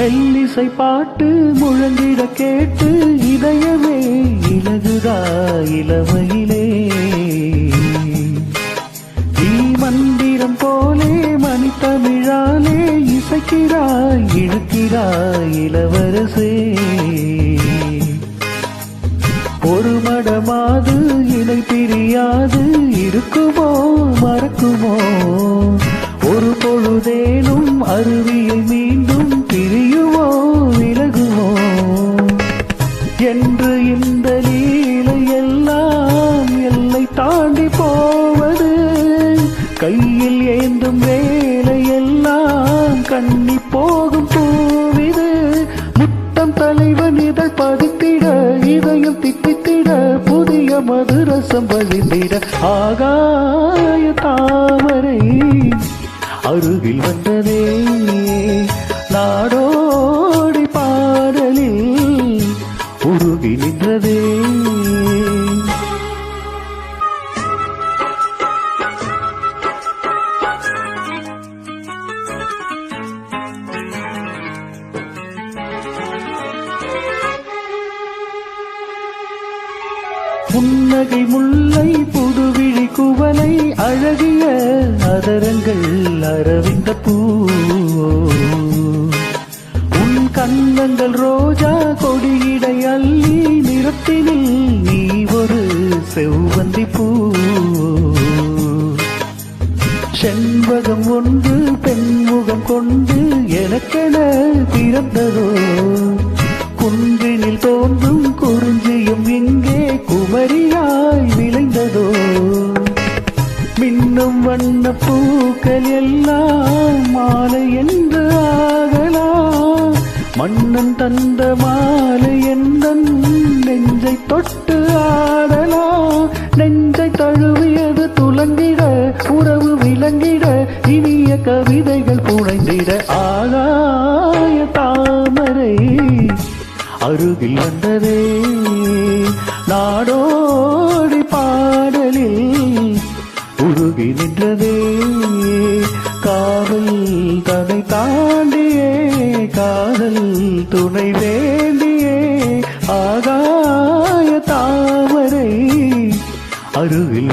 மெல்லிசை பாட்டு முழங்கிட கேட்டு இதயமே இலகுதா இளமையிலே. நீ மந்திரம் போலே மணித்தமிழாலே இசைக்கிறாய் இழுக்கிறாய் இளவரசே. ஒரு மடமாது இணை பிரியாது இருக்குமோ மறக்குமோ, ஒரு பொழுதேனும் அருவியை மீண்டும் பிரியுமோ விலகுமோ என்று இந்த லீலை எல்லாம் எல்லை தாண்டி போவது. கையில் ஏந்தும் வேலை எல்லாம் கண்ணி போகும் பூவிது. முத்தம் தலைவன் இதழ் பதித்திட இதயம் தித்தித்திட புதிய மதுரசம் வழிந்திட. ஆகாய தாமரை அருகில் வந்ததே நாடோடி பாடலில் உருகி நின்றதே. புன்னகை முல்லை புதுவிழி குவலை அழகிய அதரங்கள் அரவிந்த பூ. உன் கண்ணங்கள் ரோஜா கொடியிடை அள்ளி நிறத்தினில் நீ ஒரு செவ்வந்தி பூ. செண்பகம் ஒன்று பெண்முகம் கொண்டு எனக்கென பிறந்ததோ. குன்றினில் தோன்றும் குறிஞ்சியும் இங்கே குமரியாய் விளைந்ததோ. மின்னும் வண்ண பூக்கள் எல்லாம் மாலை என்று ஆகலாம். மன்னன் தந்த மாலை எந்தன் நெஞ்சை தொட்டு ஆடலாம். நெஞ்சை தழுவியது துலங்கிட உறவு விளங்கிட இனிய கவிதைகள் புனைந்திட. ஆகாய தாமரை அருகில் வந்ததே நாடோடி பாடலில் உருகி நின்றதே. காதல் தன்னை தாண்டியே காதல் துணை வேண்டியே. ஆகாய தாமரை அருகில்